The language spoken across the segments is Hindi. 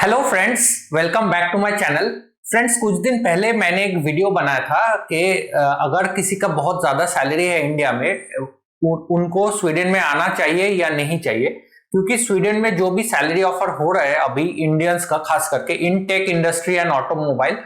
Hello friends, welcome back to my channel. Friends, कुछ दिन पहले मैंने एक वीडियो बनाया था कि अगर किसी का बहुत ज़्यादा सैलरी है इंडिया में, उनको स्वीडन में आना चाहिए या नहीं चाहिए, क्योंकि स्वीडन में जो भी सैलरी ऑफर हो रहा है अभी इंडियंस का, खास करके इन टेक इंडस्ट्री एंड ऑटोमोबाइल,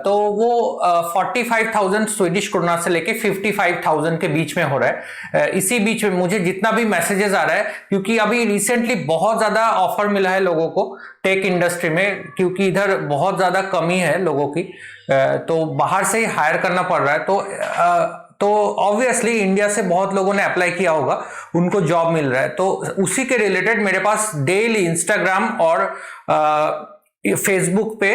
तो वो 45,000 स्वीडिश क्रोना से लेके 55,000 के बीच में हो रहा है। इसी बीच में मुझे जितना भी मैसेजेस आ रहा है, क्योंकि अभी रिसेंटली बहुत ज्यादा ऑफर मिला है लोगों को टेक इंडस्ट्री में, क्योंकि इधर बहुत ज्यादा कमी है लोगों की, तो बाहर से ही हायर करना पड़ रहा है। तो ऑब्वियसली इंडिया से बहुत लोगों ने अप्लाई किया होगा, उनको जॉब मिल रहा है। तो उसी के रिलेटेड मेरे पास डेली इंस्टाग्राम और फेसबुक पे,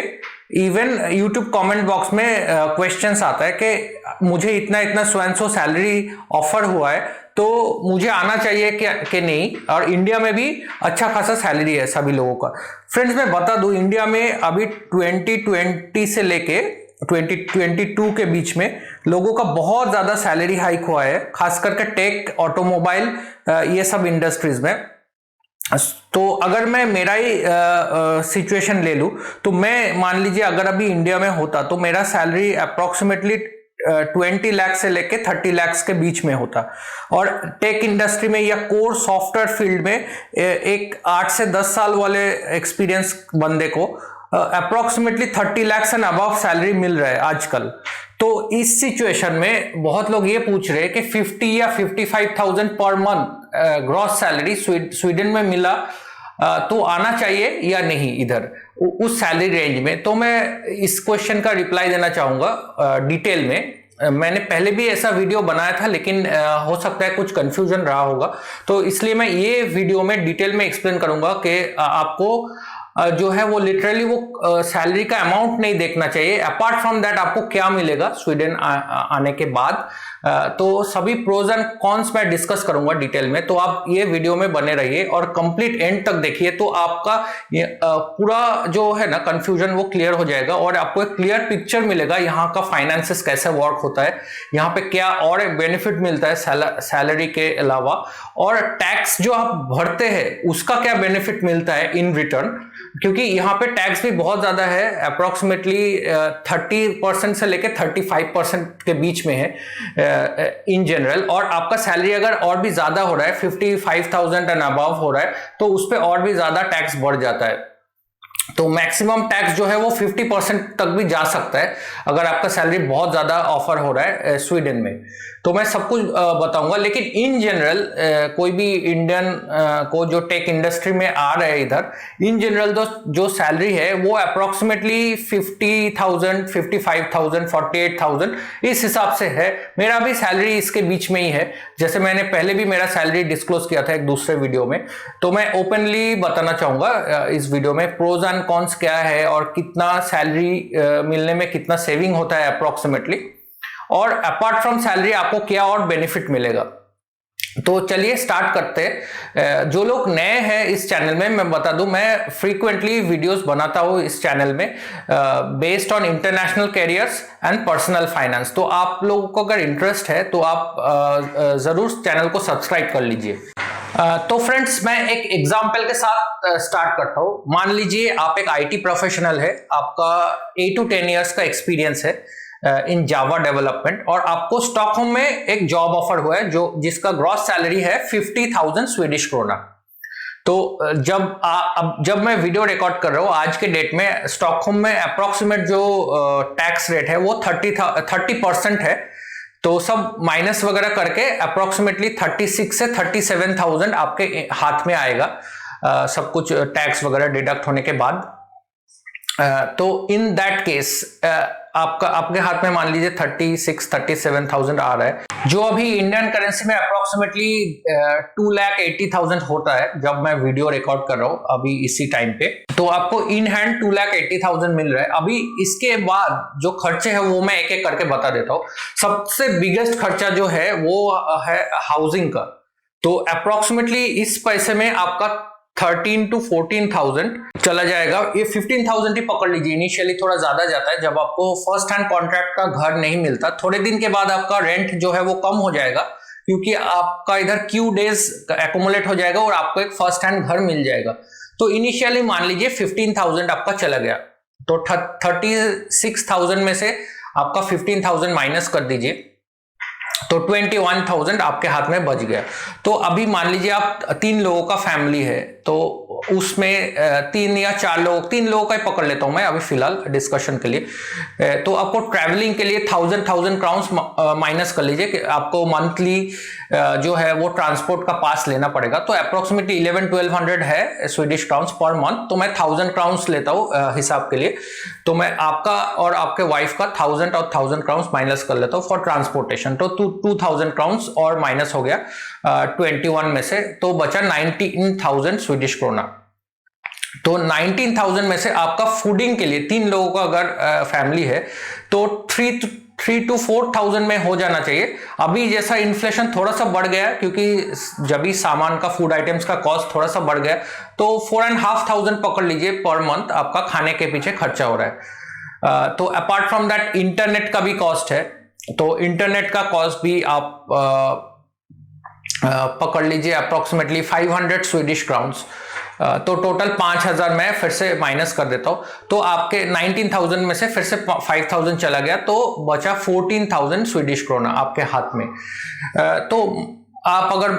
इवन यूट्यूब कमेंट बॉक्स में क्वेश्चंस आता है कि मुझे इतना इतना so and so salary offer हुआ है, तो मुझे आना चाहिए कि नहीं। और इंडिया में भी अच्छा खासा सैलरी है सभी लोगों का। फ्रेंड्स, मैं बता दूं, इंडिया में अभी 2020 से लेके 2022 के बीच में लोगों का बहुत ज्यादा सैलरी हाइक हुआ है, खास करके टेक, ऑटोमोबाइल, ये सब इंडस्ट्रीज में। तो अगर मैं मेरा ही सिचुएशन ले लूं, तो मैं मान लीजिए अगर अभी इंडिया में होता तो मेरा सैलरी अप्रोक्सीमेटली 20 लाख से लेके 30 लाख के बीच में होता। और टेक इंडस्ट्री में या कोर सॉफ्टवेयर फील्ड में एक 8 से 10 साल वाले एक्सपीरियंस बंदे को approximately 30 lakh and above salary मिल रहा है आजकल। तो इस सिचुएशन में बहुत लोग ये पूछ रहे हैं कि 50 या 55,000 per month gross salary Sweden में मिला तो आना चाहिए या नहीं इधर उस सैलरी रेंज में। तो मैं इस क्वेश्चन का रिप्लाई देना चाहूंगा डिटेल में। मैंने पहले भी ऐसा वीडियो बनाया था, लेकिन हो सकता है कुछ कंफ्यूजन रहा होगा, तो इसलिए मैं ये वीडियो में डिटेल में एक्सप्लेन करूंगा कि आपको जो है वो लिटरली वो सैलरी का अमाउंट नहीं देखना चाहिए, अपार्ट फ्रॉम दैट आपको क्या मिलेगा स्वीडन आने के बाद। तो सभी प्रोज एंड कॉन्स मैं डिस्कस करूंगा डिटेल में, तो आप ये वीडियो में बने रहिए और कंप्लीट एंड तक देखिए, तो आपका पूरा जो है ना कंफ्यूजन वो क्लियर हो जाएगा और आपको एक क्लियर पिक्चर मिलेगा यहाँ का फाइनेंसेस कैसे वर्क होता है, यहाँ पे क्या और बेनिफिट मिलता है सैलरी के अलावा, और टैक्स जो आप भरते हैं उसका क्या बेनिफिट मिलता है इन रिटर्न, क्योंकि यहाँ पे टैक्स भी बहुत ज्यादा है, अप्रोक्सीमेटली 30% से लेके 35% के बीच में है इन जनरल। और आपका सैलरी अगर और भी ज्यादा हो रहा है, 55,000 एंड अबव हो रहा है, तो उस पर और भी ज्यादा टैक्स बढ़ जाता है। तो मैक्सिमम टैक्स जो है वो 50% तक भी जा सकता है अगर आपका सैलरी बहुत ज्यादा ऑफर हो रहा है स्वीडन में। तो मैं सब कुछ बताऊंगा, लेकिन इन जनरल कोई भी इंडियन को जो टेक इंडस्ट्री में आ रहे हैं इधर, इन जनरल जो सैलरी है वो अप्रोक्सीमेटली 50,000, 55,000, 48,000 इस हिसाब से है। मेरा भी सैलरी इसके बीच में ही है, जैसे मैंने पहले भी मेरा सैलरी डिस्क्लोज किया था एक दूसरे वीडियो में। तो मैं ओपनली बताना चाहूंगा इस वीडियो में प्रोज एंड कॉन्स क्या है और कितना सैलरी मिलने में कितना सेविंग होता है अप्रोक्सीमेटली, और अपार्ट फ्रॉम सैलरी आपको क्या और बेनिफिट मिलेगा। तो चलिए स्टार्ट करते हैं। जो लोग नए हैं इस चैनल में, मैं बता दूं, मैं फ्रीक्वेंटली वीडियोस बनाता हूं इस चैनल में based on international carriers and personal finance. तो आप लोगों को अगर इंटरेस्ट है तो आप जरूर चैनल को सब्सक्राइब कर लीजिए। तो फ्रेंड्स, मैं एक एग्जांपल के साथ स्टार्ट करता हूं। मान लीजिए आप एक आईटी प्रोफेशनल है, आपका 8 to 10 इयर्स का एक्सपीरियंस है इन जावा डेवलपमेंट, और आपको स्टॉकहोम में एक जॉब ऑफर हुआ है जिसका ग्रॉस सैलरी है 50,000 स्वीडिश क्रोना। तो जब मैं वीडियो रिकॉर्ड कर रहा हूं आज के डेट में, स्टॉकहोम में अप्रोक्सीमेट जो टैक्स रेट है वो 30% है। तो सब माइनस वगैरह करके अप्रोक्सीमेटली 36 से 37,000 आपके हाथ में आएगा, सब कुछ टैक्स वगैरह डिडक्ट होने के बाद। तो इन दैट केस आपके हाथ में मान लीजिए 37,000 आ रहा है, जो अभी इंडियन करेंसी में अप्रोक्सीमेटली 2,80,000 होता है जब मैं वीडियो रिकॉर्ड कर रहा हूं अभी इसी टाइम पे। तो आपको इन हैंड 2,80,000 मिल रहा है। अभी इसके बाद जो खर्चे हैं वो मैं एक एक करके बता देता हूं। सबसे बिगेस्ट खर्चा जो है वो है हाउसिंग का। तो अप्रोक्सीमेटली इस पैसे में आपका 13 to 14,000 चला जाएगा। ये 15,000 ही पकड़ लीजिए, इनिशियली थोड़ा ज्यादा जाता है जब आपको फर्स्ट हैंड कॉन्ट्रैक्ट का घर नहीं मिलता। थोड़े दिन के बाद आपका रेंट जो है वो कम हो जाएगा, क्योंकि आपका इधर क्यू डेज एकोमुलेट हो जाएगा और आपको एक फर्स्ट हैंड घर मिल जाएगा। तो इनिशियली मान लीजिए 15,000 आपका चला गया, तो 36,000 में से आपका 15,000 माइनस कर दीजिए, तो 21,000 आपके हाथ में बच गया। तो अभी मान लीजिए आप 3 लोगों का फैमिली है, तो उसमें 3 या 4 लोग, 3 लोगों का ही पकड़ लेता हूं मैं अभी फिलहाल डिस्कशन के लिए। तो आपको ट्रैवलिंग के लिए 1000 क्राउन्स माइनस कर लीजिए कि आपको मंथली जो है वो ट्रांसपोर्ट का पास लेना पड़ेगा, तो अप्रोक्सीमेटली 1100-1200 है स्वीडिश क्राउन्स पर मंथ। तो मैं 1000 क्राउन्स लेता हूं हिसाब के लिए, तो मैं आपका और आपके वाइफ का 1000 और 1000 क्राउन्स माइनस कर लेता हूं फॉर ट्रांसपोर्टेशन। तो 2000 क्राउन्स और माइनस हो गया 21 में से, तो बचा 19,000 स्वीडिश क्रोना। तो 19,000 में से आपका फूडिंग के लिए 3 लोगों का अगर फैमिली है तो 3 to 4,000 में हो जाना चाहिए। अभी जैसा इन्फ्लेशन थोड़ा सा बढ़ गया, क्योंकि जब भी सामान का, फूड आइटम्स का कॉस्ट थोड़ा सा बढ़ गया, तो 4,500 पकड़ लीजिए पर मंथ आपका खाने के पीछे खर्चा हो रहा है। तो अपार्ट फ्रॉम दैट इंटरनेट का भी कॉस्ट है, तो इंटरनेट का कॉस्ट भी आप पकड़ लीजिए अप्रोक्सीमेटली 500 स्वीडिश क्राउन्स। तो टोटल 5,000 मैं फिर से माइनस कर देता हूं, तो आपके 19,000 में से फिर से 5,000 चला गया, तो बचा 14,000 स्वीडिश क्रोना आपके हाथ में। तो आप अगर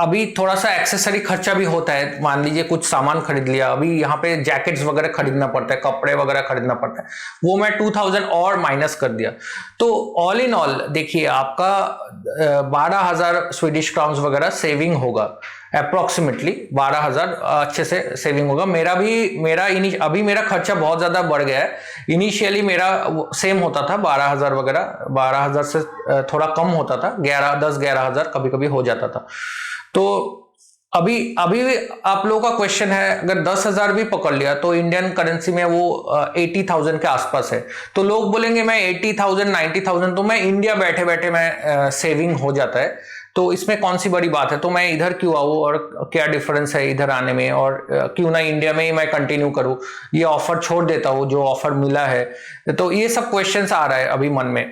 अभी थोड़ा सा एक्सेसरी खर्चा भी होता है, मान लीजिए कुछ सामान खरीद लिया, अभी यहाँ पे जैकेट्स वगैरह खरीदना पड़ता है, कपड़े वगैरह खरीदना पड़ता है, वो मैं 2000 और माइनस कर दिया। तो ऑल इन ऑल देखिए आपका 12,000 स्वीडिश क्राउन्स वगैरह सेविंग होगा, अप्रोक्सीमेटली 12,000 अच्छे से सेविंग होगा। अभी मेरा खर्चा बहुत ज्यादा बढ़ गया है। इनिशियली मेरा सेम होता था 12,000 वगैरह, 12,000 से थोड़ा कम होता था, 10-11,000 कभी कभी हो जाता था। तो अभी आप लोगों का क्वेश्चन है, अगर 10,000 भी पकड़ लिया तो इंडियन करेंसी में वो 80,000 के आसपास है। तो लोग बोलेंगे मैं 80,000 90,000, तो मैं इंडिया बैठे बैठे मैं सेविंग हो जाता है, तो इसमें कौन सी बड़ी बात है, तो मैं इधर क्यों आऊँ और क्या डिफरेंस है इधर आने में, और क्यों ना इंडिया में ही मैं कंटिन्यू करूँ, ये ऑफर छोड़ देता हूँ जो ऑफर मिला है। तो ये सब क्वेश्चंस आ रहा है अभी मन में।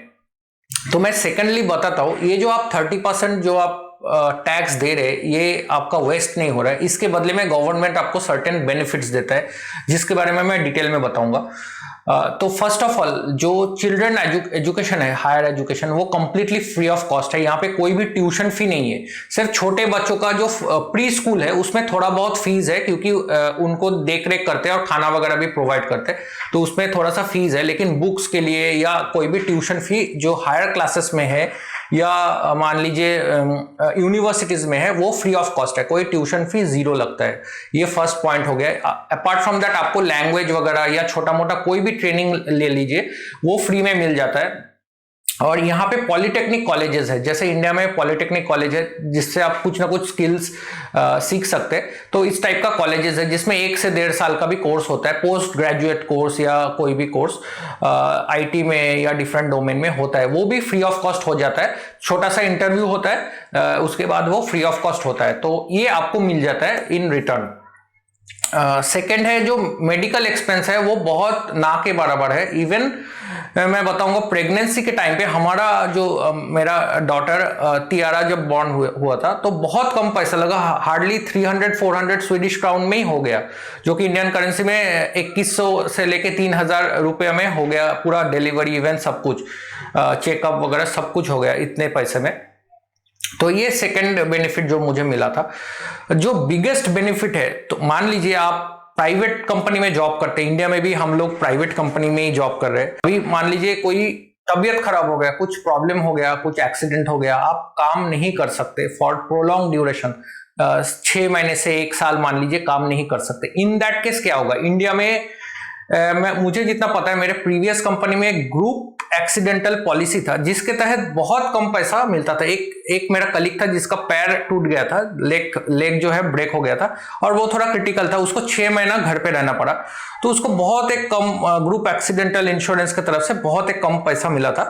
तो मैं सेकेंडली बताता हूँ, ये जो आप 30% जो आप टैक्स दे रहे, ये आपका वेस्ट नहीं हो रहा है, इसके बदले में गवर्नमेंट आपको सर्टेन बेनिफिट्स देता है, जिसके बारे में मैं डिटेल में बताऊंगा। तो फर्स्ट ऑफ ऑल जो चिल्ड्रन एजुकेशन है, हायर एजुकेशन, वो कंप्लीटली फ्री ऑफ कॉस्ट है। यहाँ पे कोई भी ट्यूशन फी नहीं है। सिर्फ छोटे बच्चों का जो प्री स्कूल है उसमें थोड़ा बहुत फीस है, क्योंकि उनको देख रेख करते हैं और खाना वगैरह भी प्रोवाइड करते हैं, तो उसमें थोड़ा सा फीस है। लेकिन बुक्स के लिए या कोई भी ट्यूशन फी जो हायर क्लासेस में है या मान लीजिए यूनिवर्सिटीज में है, वो फ्री ऑफ कॉस्ट है, कोई ट्यूशन फी 0 लगता है। ये फर्स्ट पॉइंट हो गया। अपार्ट फ्रॉम दैट आपको लैंग्वेज वगैरह या छोटा मोटा कोई भी ट्रेनिंग ले लीजिए, वो फ्री में मिल जाता है। और यहाँ पे पॉलिटेक्निक कॉलेजेस है, जैसे इंडिया में पॉलिटेक्निक कॉलेज है जिससे आप कुछ ना कुछ स्किल्स सीख सकते हैं, तो इस टाइप का कॉलेजेस है जिसमें 1 से 1.5 साल का भी कोर्स होता है, पोस्ट ग्रेजुएट कोर्स या कोई भी कोर्स आईटी में या डिफरेंट डोमेन में होता है, वो भी फ्री ऑफ कॉस्ट हो जाता है। छोटा सा इंटरव्यू होता है, उसके बाद वो फ्री ऑफ कॉस्ट होता है, तो ये आपको मिल जाता है इन रिटर्न। सेकेंड है जो मेडिकल एक्सपेंस है, वो बहुत ना के बराबर है। इवन मैं बताऊंगा प्रेगनेंसी के टाइम पे हमारा जो मेरा डॉटर तियारा जब बॉर्न हुआ था, तो बहुत कम पैसा लगा, हार्डली 300-400 स्वीडिश क्राउन में ही हो गया, जो कि इंडियन करेंसी में 2100 से लेके 3,000 रुपये में हो गया। पूरा डिलीवरी इवेंट सब कुछ, चेकअप वगैरह सब कुछ हो गया इतने पैसे में। तो ये सेकंड बेनिफिट जो मुझे मिला था। जो बिगेस्ट बेनिफिट है, तो मान लीजिए आप प्राइवेट कंपनी में जॉब करते हैं, इंडिया में भी हम लोग प्राइवेट कंपनी में ही जॉब कर रहे हैं। अभी मान लीजिए कोई तबीयत खराब हो गया, कुछ प्रॉब्लम हो गया, कुछ एक्सीडेंट हो गया, आप काम नहीं कर सकते फॉर प्रोलॉन्ग ड्यूरेशन, 6 महीने से 1 साल मान लीजिए काम नहीं कर सकते। इन दैट केस क्या होगा, इंडिया में मुझे जितना पता है, मेरे प्रीवियस कंपनी में एक ग्रुप एक्सीडेंटल पॉलिसी था जिसके तहत बहुत कम पैसा मिलता था। एक मेरा कलीग था जिसका पैर टूट गया था, लेग जो है ब्रेक हो गया था और वो थोड़ा क्रिटिकल था, उसको 6 महीना घर पे रहना पड़ा, तो उसको बहुत एक कम ग्रुप एक्सीडेंटल इंश्योरेंस की तरफ से बहुत एक कम पैसा मिला था,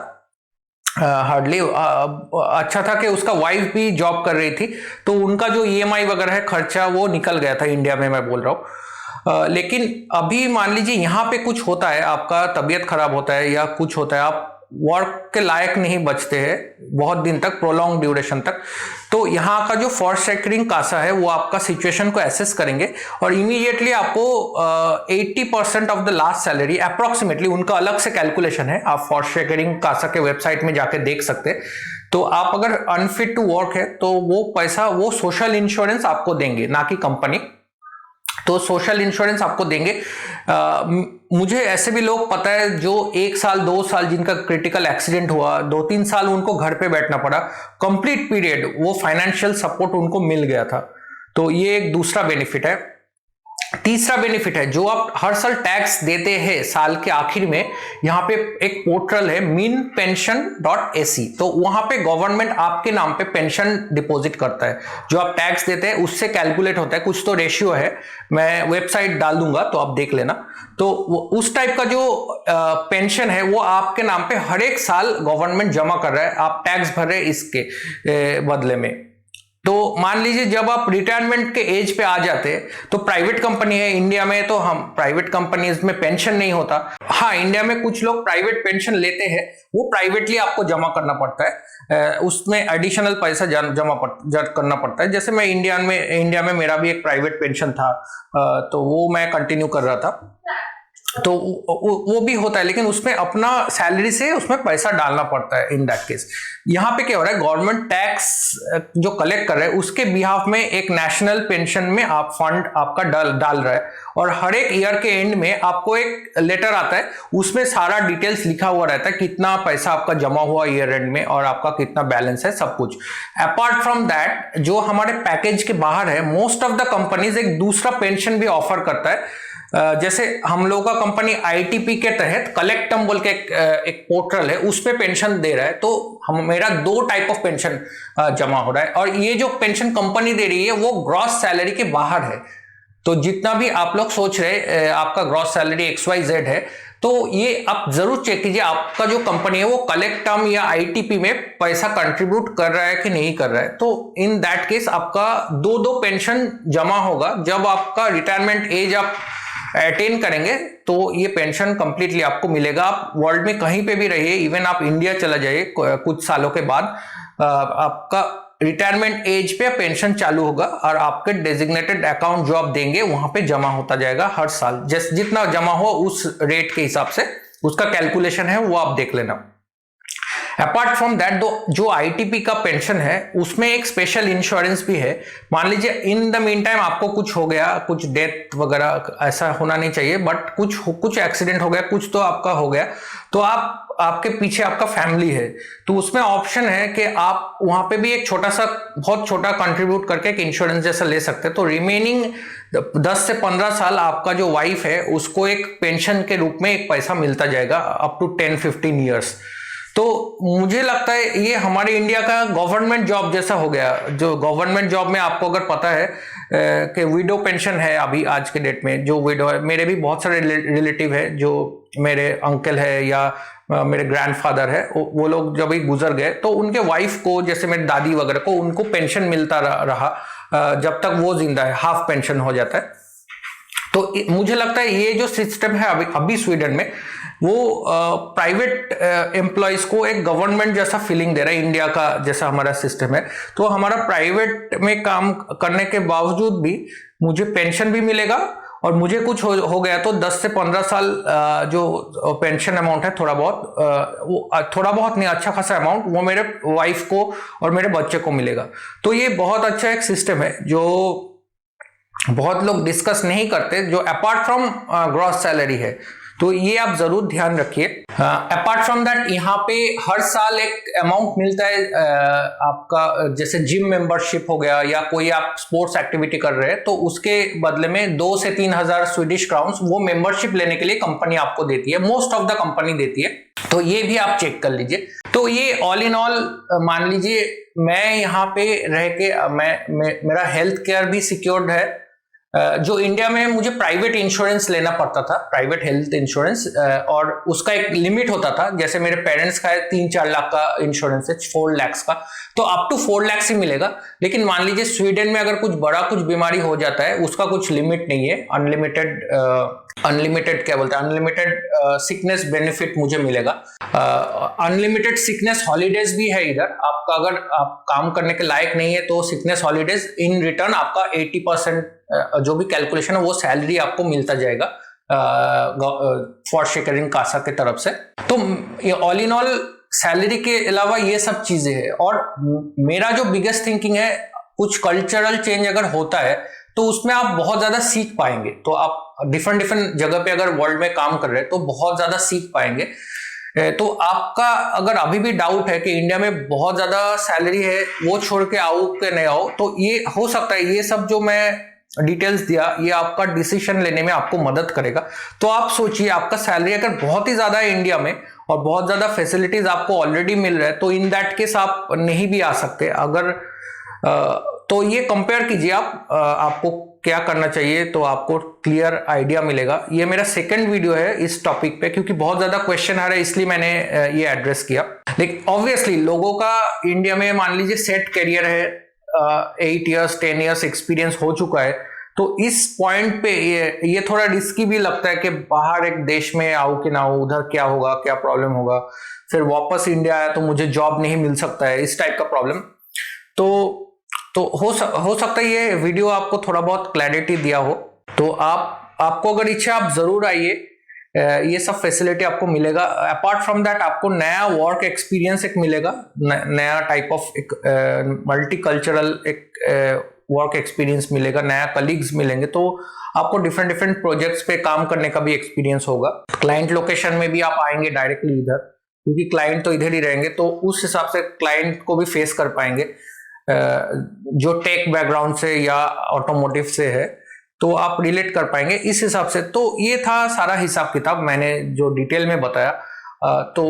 हार्डली। अच्छा था कि उसका वाइफ भी जॉब कर रही थी, तो उनका जो EMI वगैरह है खर्चा वो निकल गया था इंडिया में, मैं बोल रहा हूँ। लेकिन अभी मान लीजिए यहाँ पे कुछ होता है, आपका तबीयत खराब होता है या कुछ होता है, आप वर्क के लायक नहीं बचते हैं बहुत दिन तक, प्रोलॉन्ग ड्यूरेशन तक। तो यहाँ का जो फॉरेस्ट सेक्टरिंग कासा है वो आपका सिचुएशन को एसेस करेंगे और इमीडिएटली आपको 80% of the last salary approximately, उनका अलग से कैलकुलेशन है, आप फॉरेस्ट सेक्टरिंग कासा के वेबसाइट में जाके देख सकते हैं। तो आप अगर अनफिट टू वर्क है तो वो पैसा वो सोशल इंश्योरेंस आपको देंगे, ना कि कंपनी। तो सोशल इंश्योरेंस आपको देंगे। मुझे ऐसे भी लोग पता है जो 1 साल 2 साल जिनका क्रिटिकल एक्सीडेंट हुआ, 2-3 साल उनको घर पे बैठना पड़ा, कंप्लीट पीरियड वो फाइनेंशियल सपोर्ट उनको मिल गया था। तो ये एक दूसरा बेनिफिट है। तीसरा बेनिफिट है, जो आप हर साल टैक्स देते हैं साल के आखिर में, यहाँ पे एक पोर्टल है minpension.ac, तो वहां पे गवर्नमेंट आपके नाम पे पेंशन डिपॉजिट करता है। जो आप टैक्स देते हैं उससे कैलकुलेट होता है, कुछ तो रेशियो है, मैं वेबसाइट डाल दूंगा तो आप देख लेना। तो उस टाइप का जो पेंशन है वो आपके नाम पे हर एक साल गवर्नमेंट जमा कर रहा है, आप टैक्स भर रहे हैं इसके बदले में। तो मान लीजिए जब आप रिटायरमेंट के एज पे आ जाते हैं, तो प्राइवेट कंपनी है इंडिया में, तो हम प्राइवेट कंपनीज में पेंशन नहीं होता। हाँ, इंडिया में कुछ लोग प्राइवेट पेंशन लेते हैं, वो प्राइवेटली आपको जमा करना पड़ता है, उसमें एडिशनल पैसा जमा करना पड़ता है। जैसे मैं इंडिया में मेरा भी एक प्राइवेट पेंशन था, तो वो मैं कंटिन्यू कर रहा था, तो वो भी होता है, लेकिन उसमें अपना सैलरी से उसमें पैसा डालना पड़ता है इन दैट केस। यहाँ पे क्या हो रहा है, गवर्नमेंट टैक्स जो कलेक्ट कर रहा है उसके बिहाफ में एक नेशनल पेंशन में आप फंड आपका डाल रहा है, और हर एक ईयर के एंड में आपको एक लेटर आता है, उसमें सारा डिटेल्स लिखा हुआ रहता है, कितना पैसा आपका जमा हुआ ईयर एंड में और आपका कितना बैलेंस है, सब कुछ। अपार्ट फ्रॉम दैट, जो हमारे पैकेज के बाहर है, मोस्ट ऑफ द कंपनीज एक दूसरा पेंशन भी ऑफर करता है। जैसे हम लोगों का कंपनी आईटीपी के तहत कलेक्टम बोल के एक पोर्टल है, उस पे पेंशन दे रहा है। तो मेरा 2 टाइप ऑफ पेंशन जमा हो रहा है, और ये जो पेंशन कंपनी दे रही है वो ग्रॉस सैलरी के बाहर है। तो जितना भी आप लोग सोच रहे आपका ग्रॉस सैलरी XYZ है, तो ये आप जरूर चेक कीजिए आपका जो कंपनी है वो कलेक्टम या आईटीपी में पैसा कंट्रीब्यूट कर रहा है कि नहीं कर रहा है। तो इन दैट केस आपका 2 पेंशन जमा होगा। जब आपका रिटायरमेंट एज आप अटेन करेंगे तो ये पेंशन कंप्लीटली आपको मिलेगा। आप वर्ल्ड में कहीं पे भी रहिए, इवन आप इंडिया चला जाइए, कुछ सालों के बाद आपका रिटायरमेंट एज पे पेंशन चालू होगा, और आपके डेजिग्नेटेड अकाउंट जो आप देंगे वहां पे जमा होता जाएगा हर साल। जितना जमा हो उस रेट के हिसाब से उसका कैलकुलेशन है, वो आप देख लेना। अपार्ट फ्रॉम दैट, जो आईटीपी का पेंशन है उसमें एक स्पेशल इंश्योरेंस भी है। मान लीजिए इन द मीन टाइम आपको कुछ हो गया, कुछ डेथ वगैरह ऐसा होना नहीं चाहिए, बट कुछ एक्सीडेंट हो गया, कुछ तो आपका हो गया, तो आपके पीछे आपका फैमिली है, तो उसमें ऑप्शन है कि आप वहां पे भी एक बहुत छोटा कंट्रीब्यूट करके एक इंश्योरेंस जैसा ले सकते हैं। तो रिमेनिंग 10 से 15 साल आपका जो वाइफ है उसको एक पेंशन के रूप में एक पैसा मिलता जाएगा अप टू 10-15 ईयर्स। तो मुझे लगता है ये हमारे इंडिया का गवर्नमेंट जॉब जैसा हो गया। जो गवर्नमेंट जॉब में आपको अगर पता है कि विडो पेंशन है अभी आज के डेट में, जो विडो है, मेरे भी बहुत सारे रिलेटिव है, जो मेरे अंकल है या मेरे ग्रैंडफादर है, वो लोग जब भी गुजर गए तो उनके वाइफ को, जैसे मेरी दादी वगैरह को, उनको पेंशन मिलता रहा जब तक वो जिंदा है, हाफ पेंशन हो जाता है। तो मुझे लगता है ये जो सिस्टम है अभी स्वीडन में, वो प्राइवेट एम्प्लॉयज को एक गवर्नमेंट जैसा फीलिंग दे रहा है, इंडिया का जैसा हमारा सिस्टम है। तो हमारा प्राइवेट में काम करने के बावजूद भी मुझे पेंशन भी मिलेगा, और मुझे कुछ हो गया तो 10 से 15 साल जो पेंशन अमाउंट है, थोड़ा बहुत नहीं, अच्छा खासा अमाउंट वो मेरे वाइफ को और मेरे बच्चे को मिलेगा। तो ये बहुत अच्छा एक सिस्टम है जो बहुत लोग डिस्कस नहीं करते, जो अपार्ट फ्रॉम ग्रॉस सैलरी है। तो ये आप जरूर ध्यान रखिए। अपार्ट फ्रॉम दैट, यहाँ पे हर साल एक अमाउंट मिलता है आपका, जैसे जिम मेंबरशिप हो गया या कोई आप स्पोर्ट्स एक्टिविटी कर रहे हैं, तो उसके बदले में 2 से 3 हजार स्वीडिश क्राउन्स वो मेंबरशिप लेने के लिए कंपनी आपको देती है, मोस्ट ऑफ द कंपनी देती है। तो ये भी आप चेक कर लीजिए। तो ये ऑल इन ऑल, मान लीजिए मैं यहाँ पे रह के मेरा हेल्थ केयर भी सिक्योर्ड है, जो इंडिया में मुझे प्राइवेट इंश्योरेंस लेना पड़ता था, प्राइवेट हेल्थ इंश्योरेंस, और उसका एक लिमिट होता था। जैसे मेरे पेरेंट्स का 3-4 लाख का इंश्योरेंस है, 4 लाख का, तो अप टू 4 लाख ही मिलेगा। लेकिन मान लीजिए स्वीडन में अगर कुछ बीमारी हो जाता है, उसका कुछ लिमिट नहीं है, अनलिमिटेड क्या बोलते हैं, अनलिमिटेड सिकनेस बेनिफिट मुझे मिलेगा। अनलिमिटेड सिकनेस हॉलीडेज भी है इधर। आपका अगर आप काम करने के लायक नहीं है तो सिकनेस हॉलीडेज इन रिटर्न आपका 80% जो भी कैलकुलेशन है वो सैलरी आपको मिलता जाएगा फॉर शेकरिंग कासा के तरफ से। तो ऑल इन ऑल सैलरी के अलावा ये सब चीजें हैं। और मेरा जो बिगेस्ट थिंकिंग है, कुछ कल्चरल चेंज अगर होता है तो उसमें आप बहुत ज्यादा सीख पाएंगे। तो आप डिफरेंट जगह पे अगर वर्ल्ड में काम कर रहे हैं तो बहुत ज्यादा सीख पाएंगे। तो आपका अगर अभी भी डाउट है कि इंडिया में बहुत ज्यादा सैलरी है, वो छोड़ के आओ कि नहीं आओ, तो ये हो सकता है ये सब जो मैं डिटेल्स दिया ये आपका डिसीजन लेने में आपको मदद करेगा। तो आप सोचिए, आपका सैलरी अगर बहुत ही ज्यादा है इंडिया में और बहुत ज्यादा फैसिलिटीज आपको ऑलरेडी मिल रहा है, तो इन दैट केस आप नहीं भी आ सकते। अगर तो ये कंपेयर कीजिए आप, आपको क्या करना चाहिए, तो आपको क्लियर आइडिया मिलेगा। ये मेरा सेकंड वीडियो है इस टॉपिक पे, क्योंकि बहुत ज्यादा क्वेश्चन आ रहे हैं इसलिए मैंने ये एड्रेस किया। लेकिन ऑब्वियसली लोगों का इंडिया में मान लीजिए सेट करियर है, 8 इयर्स 10 इयर्स एक्सपीरियंस हो चुका है, तो इस पॉइंट पे ये थोड़ा रिस्की भी लगता है कि बाहर एक देश में आओ कि ना हो, उधर क्या होगा, क्या प्रॉब्लम होगा, फिर वापस इंडिया आया तो मुझे जॉब नहीं मिल सकता है, इस टाइप का प्रॉब्लम। तो हो सकता है ये वीडियो आपको थोड़ा बहुत क्लैरिटी दिया हो। तो आपको अगर इच्छा, आप जरूर आइए, ये सब फैसिलिटी आपको मिलेगा। अपार्ट फ्रॉम दैट आपको नया वर्क एक्सपीरियंस एक मिलेगा, नया टाइप ऑफ एक मल्टीकल्चरल एक वर्क एक्सपीरियंस मिलेगा, नया कलीग्स मिलेंगे, तो आपको डिफरेंट प्रोजेक्ट्स पे काम करने का भी एक्सपीरियंस होगा। क्लाइंट लोकेशन में भी आप आएंगे डायरेक्टली इधर, क्योंकि क्लाइंट तो इधर ही रहेंगे, तो उस हिसाब से क्लाइंट को भी फेस कर पाएंगे जो टेक बैकग्राउंड से या ऑटोमोटिव से है, तो आप रिलेट कर पाएंगे इस हिसाब से। तो ये था सारा हिसाब किताब मैंने जो डिटेल में बताया। तो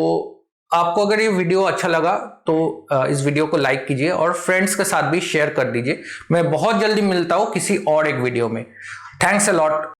आपको अगर ये वीडियो अच्छा लगा तो इस वीडियो को लाइक कीजिए और फ्रेंड्स के साथ भी शेयर कर दीजिए। मैं बहुत जल्दी मिलता हूँ किसी और एक वीडियो में। Thanks a lot.